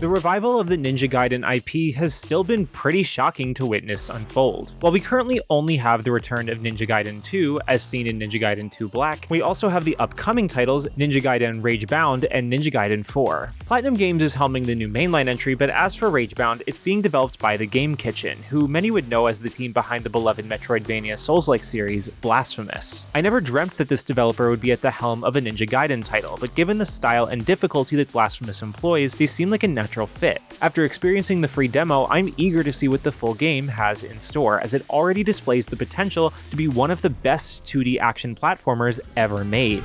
The revival of the Ninja Gaiden IP has still been pretty shocking to witness unfold. While we currently only have the return of Ninja Gaiden 2, as seen in Ninja Gaiden 2 Black, we also have the upcoming titles Ninja Gaiden Ragebound and Ninja Gaiden 4. Platinum Games is helming the new mainline entry, but as for Ragebound, it's being developed by the Game Kitchen, who many would know as the team behind the beloved Metroidvania Souls-like series, Blasphemous. I never dreamt that this developer would be at the helm of a Ninja Gaiden title, but given the style and difficulty that Blasphemous employs, they seem like a natural fit. After experiencing the free demo, I'm eager to see what the full game has in store, as it already displays the potential to be one of the best 2D action platformers ever made.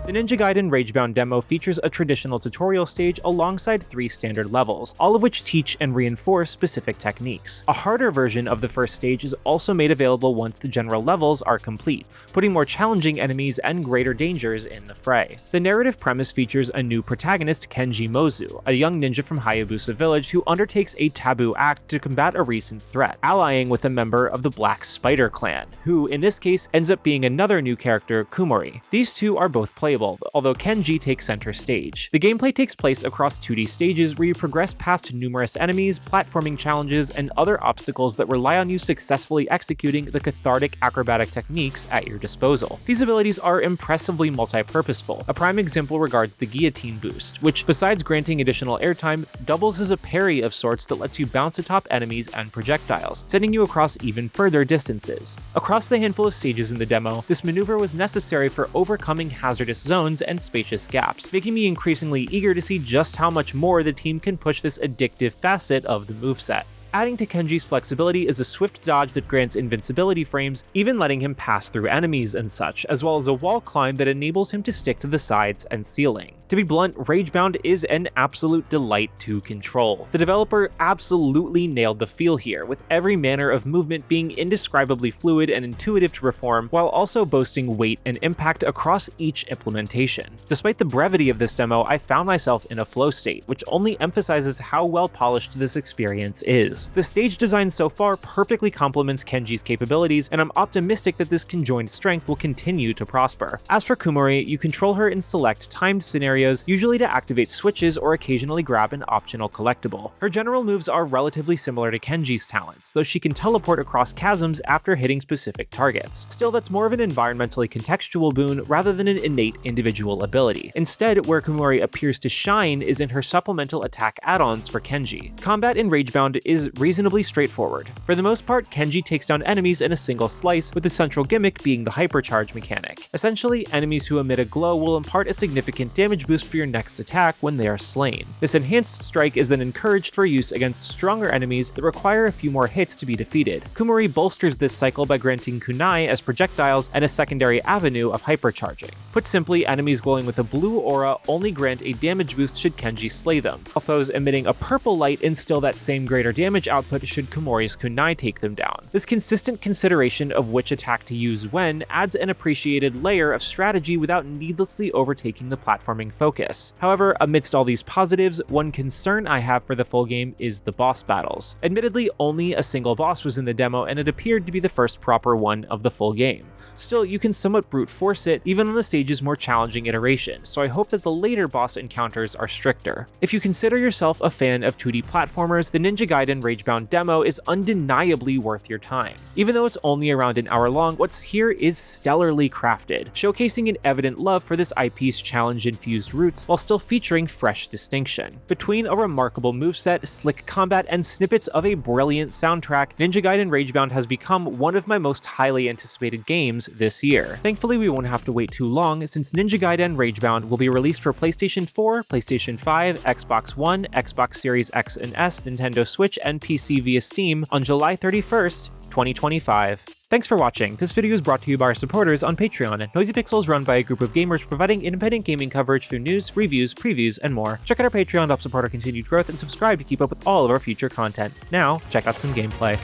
The Ninja Gaiden Ragebound demo features a traditional tutorial stage alongside 3 standard levels, all of which teach and reinforce specific techniques. A harder version of the first stage is also made available once the general levels are complete, putting more challenging enemies and greater dangers in the fray. The narrative premise features a new protagonist, Kenji Mozu, a young ninja from Hayabusa Village who undertakes a taboo act to combat a recent threat, allying with a member of the Black Spider Clan, who in this case ends up being another new character, Kumori. These two are both playable, although Kenji takes center stage. The gameplay takes place across 2D stages where you progress past numerous enemies, platforming challenges, and other obstacles that rely on you successfully executing the cathartic acrobatic techniques at your disposal. These abilities are impressively multi-purposeful. A prime example regards the guillotine boost, which, besides granting additional airtime, doubles as a parry of sorts that lets you bounce atop enemies and projectiles, sending you across even further distances. Across the handful of stages in the demo, this maneuver was necessary for overcoming hazardous zones and spacious gaps, making me increasingly eager to see just how much more the team can push this addictive facet of the moveset. Adding to Kenji's flexibility is a swift dodge that grants invincibility frames, even letting him pass through enemies and such, as well as a wall climb that enables him to stick to the sides and ceiling. To be blunt, Ragebound is an absolute delight to control. The developer absolutely nailed the feel here, with every manner of movement being indescribably fluid and intuitive to perform, while also boasting weight and impact across each implementation. Despite the brevity of this demo, I found myself in a flow state, which only emphasizes how well polished this experience is. The stage design so far perfectly complements Kenji's capabilities, and I'm optimistic that this conjoined strength will continue to prosper. As for Kumori, you control her in select timed scenarios, usually to activate switches or occasionally grab an optional collectible. Her general moves are relatively similar to Kenji's talents, though she can teleport across chasms after hitting specific targets. Still, that's more of an environmentally contextual boon rather than an innate individual ability. Instead, where Kumori appears to shine is in her supplemental attack add-ons for Kenji. Combat in Ragebound is reasonably straightforward. For the most part, Kenji takes down enemies in a single slice, with the central gimmick being the hypercharge mechanic. Essentially, enemies who emit a glow will impart a significant damage boost for your next attack when they are slain. This enhanced strike is then encouraged for use against stronger enemies that require a few more hits to be defeated. Kumori bolsters this cycle by granting kunai as projectiles and a secondary avenue of hypercharging. Put simply, enemies glowing with a blue aura only grant a damage boost should Kenji slay them, while foes emitting a purple light instill that same greater damage output should Kumori's kunai take them down. This consistent consideration of which attack to use when adds an appreciated layer of strategy without needlessly overtaking the platforming focus. However, amidst all these positives, one concern I have for the full game is the boss battles. Admittedly, only a single boss was in the demo, and it appeared to be the first proper one of the full game. Still, you can somewhat brute force it, even on the stage's more challenging iteration, so I hope that the later boss encounters are stricter. If you consider yourself a fan of 2D platformers, the Ninja Gaiden Ragebound demo is undeniably worth your time. Even though it's only around an hour long, what's here is stellarly crafted, showcasing an evident love for this IP's challenge-infused roots while still featuring fresh distinction. Between a remarkable moveset, slick combat, and snippets of a brilliant soundtrack, Ninja Gaiden Ragebound has become one of my most highly anticipated games this year. Thankfully, we won't have to wait too long, since Ninja Gaiden Ragebound will be released for PlayStation 4, PlayStation 5, Xbox One, Xbox Series X and S, Nintendo Switch, and PC via Steam on July 31st, 2025. Thanks for watching. This video is brought to you by our supporters on Patreon. Noisy Pixel is run by a group of gamers providing independent gaming coverage through news, reviews, previews, and more. Check out our Patreon to help support our continued growth, and subscribe to keep up with all of our future content. Now, check out some gameplay.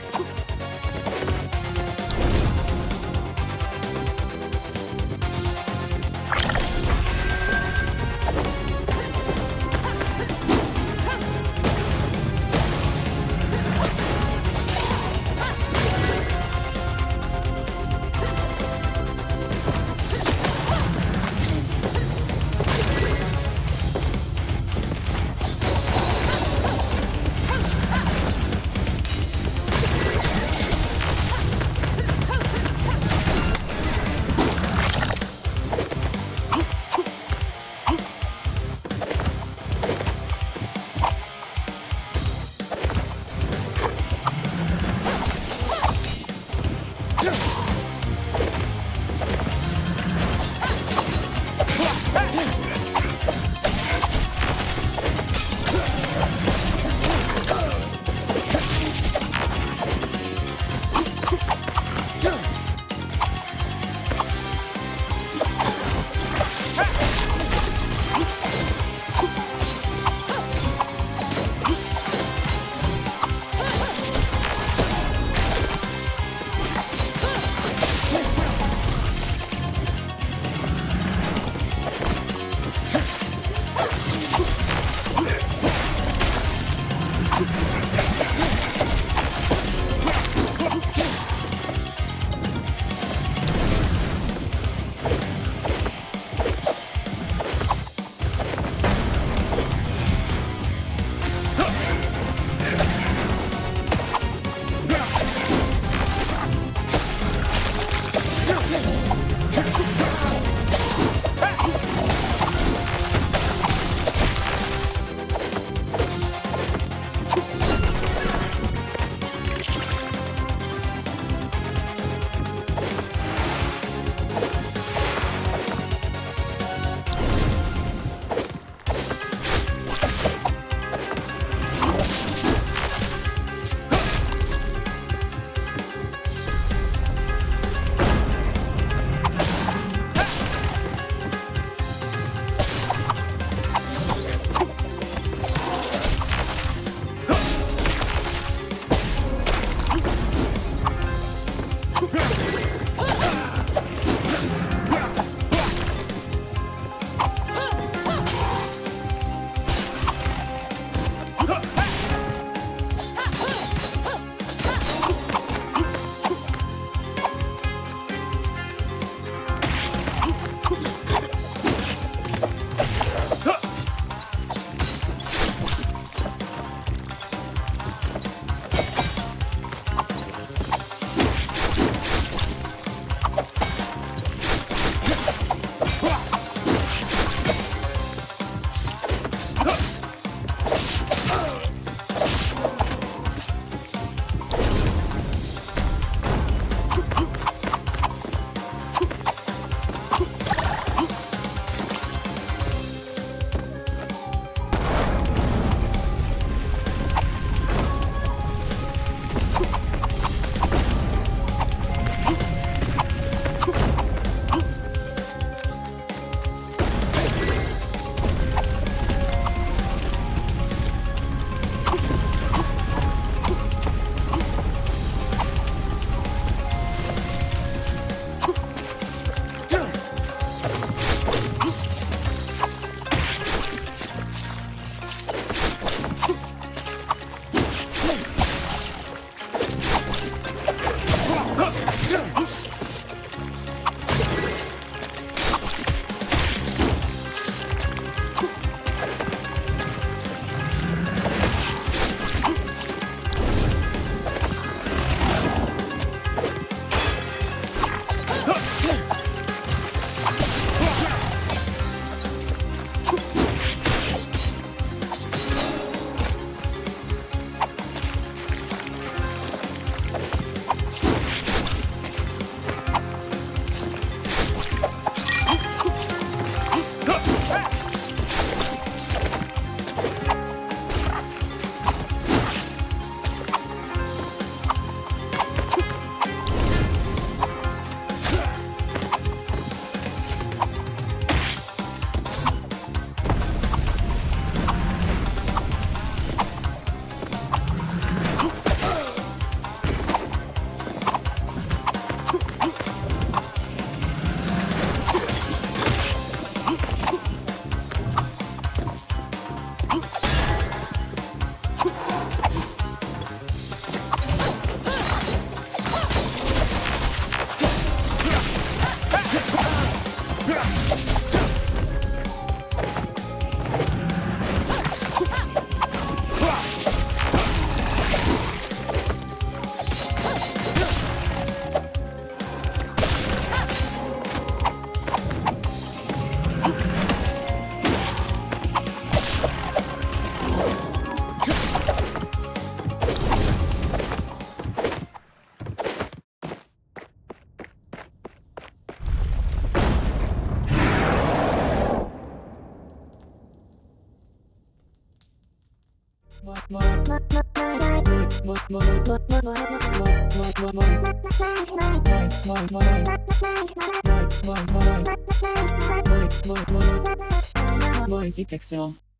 Noisy Pixel.